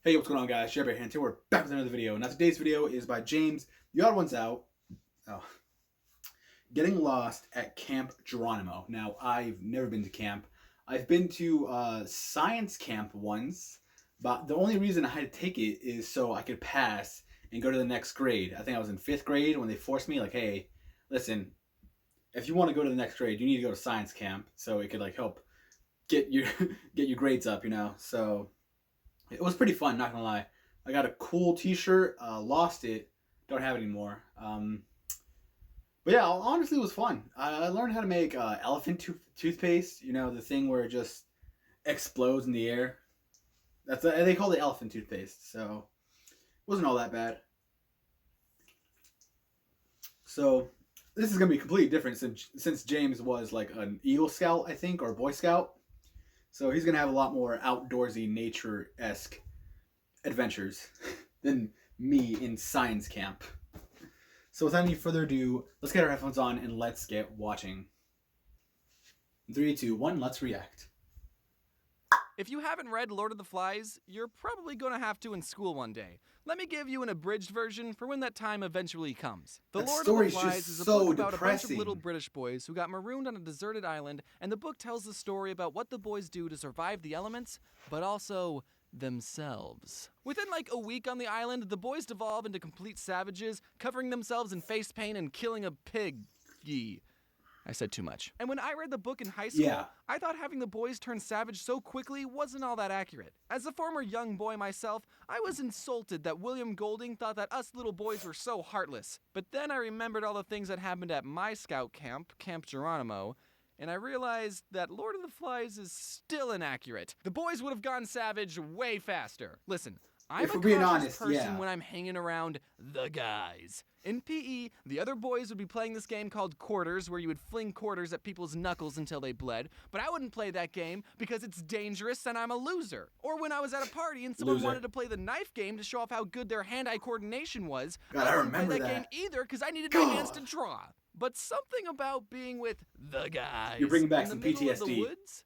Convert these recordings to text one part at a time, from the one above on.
Hey, what's going on, guys? Jerry here, and we're back with another video. Now, today's video is by James, TheOdd1sOut. Oh, getting lost at Camp Geronimo. Now, I've never been to camp. I've been to science camp once, but the only reason I had to take it is so I could pass and go to the next grade. I think I was in 5th grade when they forced me, like, hey, listen, if you want to go to the next grade, you need to go to science camp, so it could like help get your get your grades up, So it was pretty fun, not gonna lie. I got a cool T-shirt. Lost it. Don't have it anymore. But yeah, honestly, it was fun. I learned how to make elephant toothpaste. You know, the thing where it just explodes in the air. They call it elephant toothpaste. So it wasn't all that bad. So this is gonna be completely different since James was like an Eagle Scout, I think, or Boy Scout. So he's gonna have a lot more outdoorsy, nature-esque adventures than me in science camp. So without any further ado, let's get our headphones on and let's get watching. 3, 2, 1, let's react. If you haven't read Lord of the Flies, you're probably going to have to in school one day. Let me give you an abridged version for when that time eventually comes. The Lord of the Flies is a book about a bunch of little British boys who got marooned on a deserted island, and the book tells the story about what the boys do to survive the elements, but also themselves. Within like a week on the island, the boys devolve into complete savages, covering themselves in face paint and killing a piggy. I said too much. And when I read the book in high school, I thought having the boys turn savage so quickly wasn't all that accurate. As a former young boy myself, I was insulted that William Golding thought that us little boys were so heartless. But then I remembered all the things that happened at my scout camp, Camp Geronimo, and I realized that Lord of the Flies is still inaccurate. The boys would have gone savage way faster. Listen, I'm a cautious person when I'm hanging around the guys. In PE, the other boys would be playing this game called Quarters, where you would fling quarters at people's knuckles until they bled, but I wouldn't play that game because it's dangerous and I'm a loser. Or when I was at a party and someone wanted to play the knife game to show off how good their hand-eye coordination was, I wouldn't play that game either because I needed my hands to draw. But something about being with the guys. You're bringing back some PTSD. PTSD. The woods,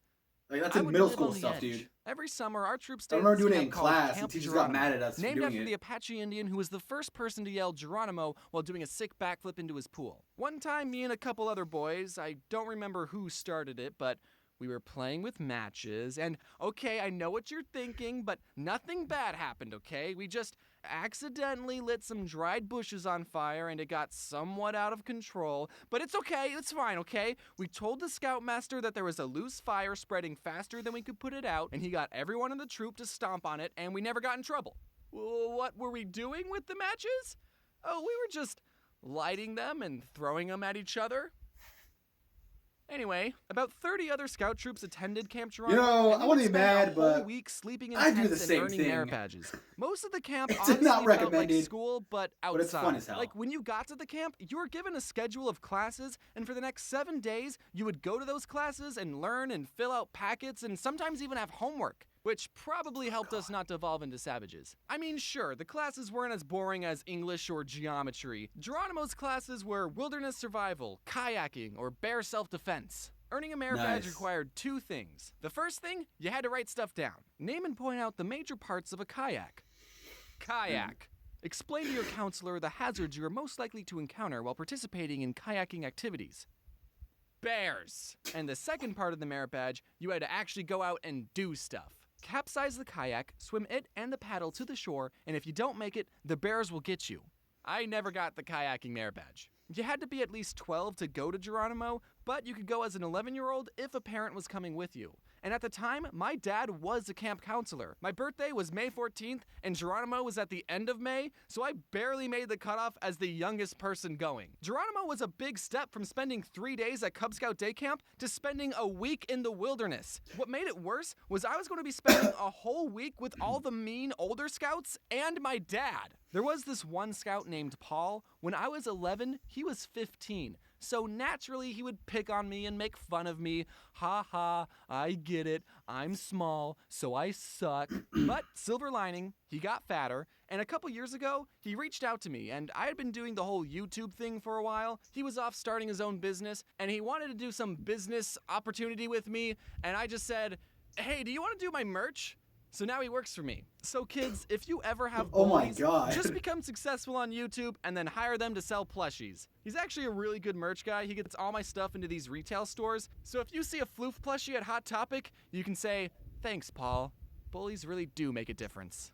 like that's in middle school stuff, dude. Every summer, our troop stayed I remember doing it in class, and teachers got mad at us named after the Apache Indian who was the first person to yell Geronimo while doing a sick backflip into his pool. One time, me and a couple other boys, I don't remember who started it, but we were playing with matches, and okay, I know what you're thinking, but nothing bad happened, okay? We just accidentally lit some dried bushes on fire and it got somewhat out of control, but it's okay, it's fine, okay? We told the scoutmaster that there was a loose fire spreading faster than we could put it out, and he got everyone in the troop to stomp on it, and we never got in trouble. What were we doing with the matches? Oh, we were just lighting them and throwing them at each other. Anyway, about 30 other scout troops attended Camp Geronimo. You know, I wouldn't be mad, but week sleeping in I do the tents same and earning thing. merit badges. Most of the camp It's honestly not felt recommended, like school, but outside. but it's fun as hell. Like when you got to the camp, you were given a schedule of classes, and for the next 7 days, you would go to those classes and learn and fill out packets and sometimes even have homework, which probably helped us not devolve into savages. I mean, sure, the classes weren't as boring as English or geometry. Geronimo's classes were wilderness survival, kayaking, or bear self-defense. Earning a merit badge required 2 things. The first thing, you had to write stuff down. Name and point out the major parts of a kayak. Kayak. Explain to your counselor the hazards you are most likely to encounter while participating in kayaking activities. Bears. And the second part of the merit badge, you had to actually go out and do stuff. Capsize the kayak, swim it and the paddle to the shore, and if you don't make it, the bears will get you. I never got the kayaking merit badge. You had to be at least 12 to go to Geronimo, but you could go as an 11-year-old if a parent was coming with you. And at the time, my dad was a camp counselor. My birthday was May 14th, and Geronimo was at the end of May, so I barely made the cutoff as the youngest person going. Geronimo was a big step from spending 3 days at Cub Scout day camp to spending a week in the wilderness. What made it worse was I was going to be spending a whole week with all the mean older scouts and my dad. There was this one scout named Paul. When I was 11, he was 15. So naturally, he would pick on me and make fun of me. Ha ha, I get it. I'm small, so I suck. But silver lining, he got fatter. And a couple years ago, he reached out to me, and I had been doing the whole YouTube thing for a while. He was off starting his own business, and he wanted to do some business opportunity with me. And I just said, hey, do you want to do my merch? So now he works for me. So kids, if you ever have Oh my bullies, God. just become successful on YouTube and then hire them to sell plushies. He's actually a really good merch guy. He gets all my stuff into these retail stores. So if you see a floof plushie at Hot Topic, you can say, "Thanks, Paul. Bullies really do make a difference."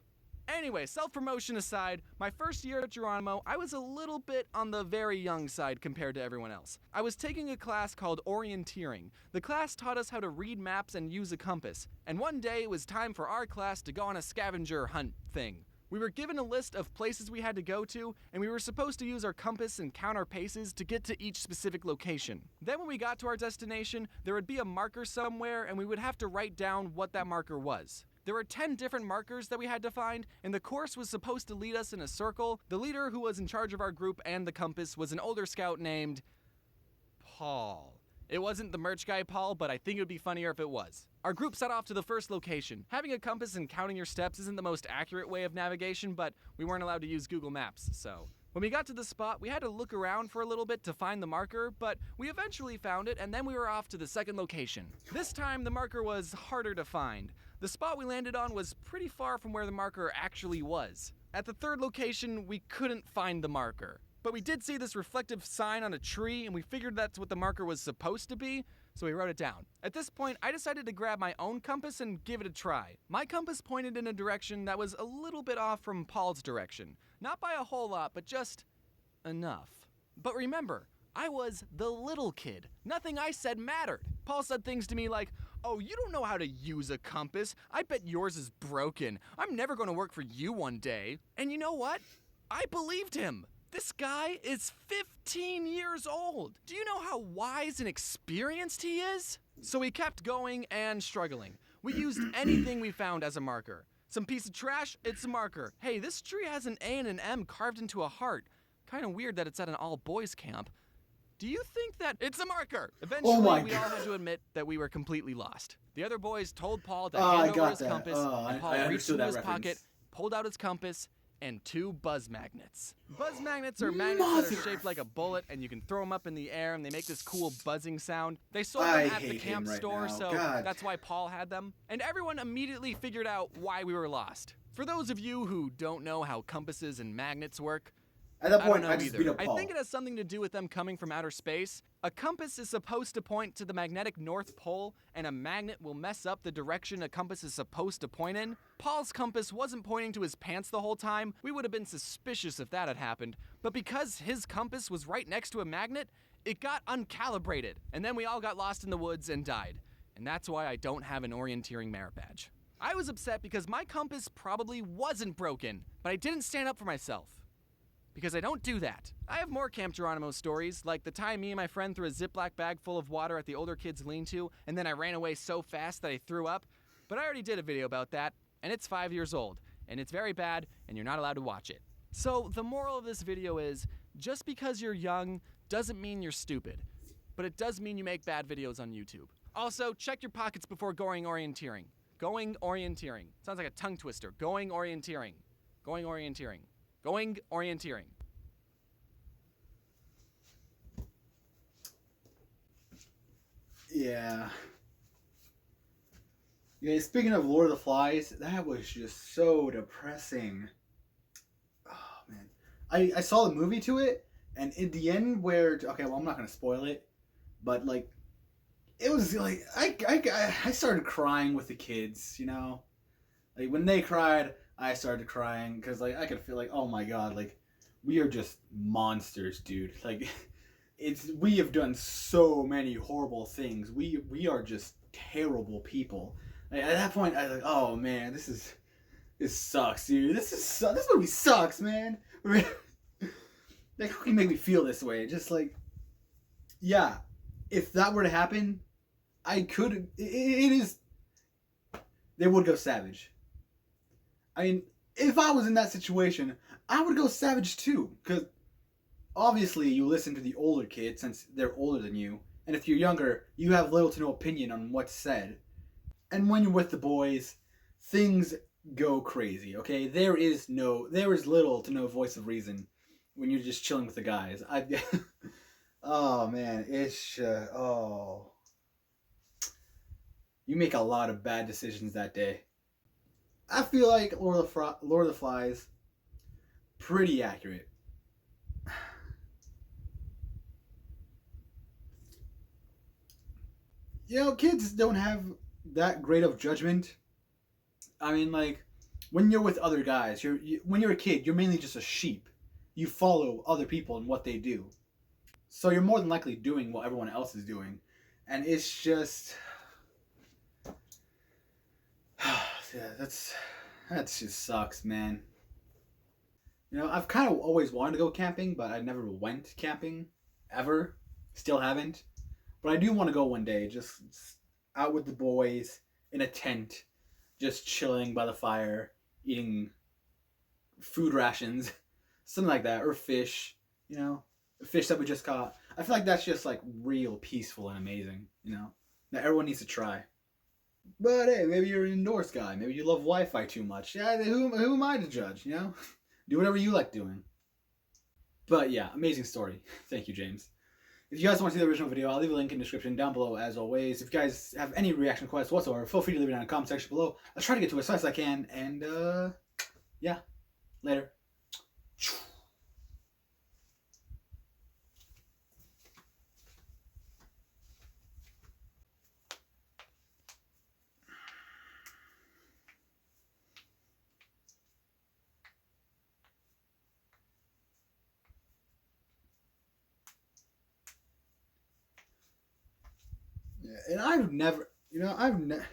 Anyway, self-promotion aside, my first year at Geronimo, I was a little bit on the very young side compared to everyone else. I was taking a class called orienteering. The class taught us how to read maps and use a compass. And one day it was time for our class to go on a scavenger hunt thing. We were given a list of places we had to go to, and we were supposed to use our compass and count our paces to get to each specific location. Then when we got to our destination, there would be a marker somewhere, and we would have to write down what that marker was. There were 10 different markers that we had to find, and the course was supposed to lead us in a circle. The leader who was in charge of our group and the compass was an older scout named Paul. It wasn't the merch guy Paul, but I think it would be funnier if it was. Our group set off to the first location. Having a compass and counting your steps isn't the most accurate way of navigation, but we weren't allowed to use Google Maps, so. When we got to the spot, we had to look around for a little bit to find the marker, but we eventually found it, and then we were off to the second location. This time, the marker was harder to find. The spot we landed on was pretty far from where the marker actually was. At the third location, we couldn't find the marker. But we did see this reflective sign on a tree, and we figured that's what the marker was supposed to be, so we wrote it down. At this point, I decided to grab my own compass and give it a try. My compass pointed in a direction that was a little bit off from Paul's direction. Not by a whole lot, but just enough. But remember, I was the little kid. Nothing I said mattered. Paul said things to me like, "Oh, you don't know how to use a compass. I bet yours is broken. I'm never going to work for you one day." And you know what? I believed him. This guy is 15 years old. Do you know how wise and experienced he is? So we kept going and struggling. We used anything we found as a marker. Some piece of trash, it's a marker. Hey, this tree has an A and an M carved into a heart. Kind of weird that it's at an all-boys camp. Do you think that it's a marker? Eventually, we all had to admit that we were completely lost. The other boys told Paul to hand over his compass, and Paul reached into his pocket, pulled out his compass, and 2 buzz magnets. Buzz magnets are magnets that are shaped like a bullet, and you can throw them up in the air, and they make this cool buzzing sound. They sold them at the camp store, so that's why Paul had them. And everyone immediately figured out why we were lost. For those of you who don't know how compasses and magnets work, at that point, I I just beat up Paul. I think it has something to do with them coming from outer space. A compass is supposed to point to the magnetic North Pole, and a magnet will mess up the direction a compass is supposed to point in. Paul's compass wasn't pointing to his pants the whole time. We would have been suspicious if that had happened. But because his compass was right next to a magnet, it got uncalibrated, and then we all got lost in the woods and died. And that's why I don't have an orienteering merit badge. I was upset because my compass probably wasn't broken, but I didn't stand up for myself. Because I don't do that. I have more Camp Geronimo stories, like the time me and my friend threw a Ziploc bag full of water at the older kids' lean-to, and then I ran away so fast that I threw up. But I already did a video about that, and it's 5 years old, and it's very bad, and you're not allowed to watch it. So the moral of this video is, just because you're young doesn't mean you're stupid, but it does mean you make bad videos on YouTube. Also, check your pockets before going orienteering. Going orienteering. Sounds like a tongue twister. Going orienteering. Going orienteering. Going orienteering. Yeah. Yeah, speaking of Lord of the Flies, that was just so depressing. Oh, man. I saw the movie to it, and in the end where... Okay, well, I'm not going to spoil it, but, like, it was, like... I started crying with the kids, you know? Like, when they cried, I started crying, because, like, I could feel like, oh my god, like, we are just monsters, dude. Like, we have done so many horrible things. We are just terrible people. Like, at that point, I was like, oh man, this sucks, dude. This movie sucks, man. Like, how can you make me feel this way? Just like, yeah, if that were to happen, I could. They would go savage. I mean, if I was in that situation, I would go savage too, because obviously you listen to the older kids since they're older than you, and if you're younger, you have little to no opinion on what's said. And when you're with the boys, things go crazy, okay? There is little to no voice of reason when you're just chilling with the guys. Oh man, you make a lot of bad decisions that day. I feel like Lord of the Flies, pretty accurate. You know, kids don't have that great of judgment. I mean, like, when you're with other guys, when you're a kid, you're mainly just a sheep. You follow other people and what they do. So you're more than likely doing what everyone else is doing. And it's just yeah, that just sucks, man. You know, I've kind of always wanted to go camping, but I never went camping ever. Still haven't. But I do want to go one day, just out with the boys in a tent, just chilling by the fire, eating food rations, something like that, or fish, you know, fish that we just caught. I feel like that's just like real peaceful and amazing, you know, that everyone needs to try. But hey, maybe you're an indoors guy. Maybe you love Wi-Fi too much. Yeah, who am I to judge? You know, do whatever you like doing. But yeah, amazing story. Thank you, James. If you guys want to see the original video, I'll leave a link in the description down below as always. If you guys have any reaction requests whatsoever, feel free to leave it in the comment section below. I'll try to get to it as fast as I can. And yeah, later. Yeah, and I've never, you know, I've never.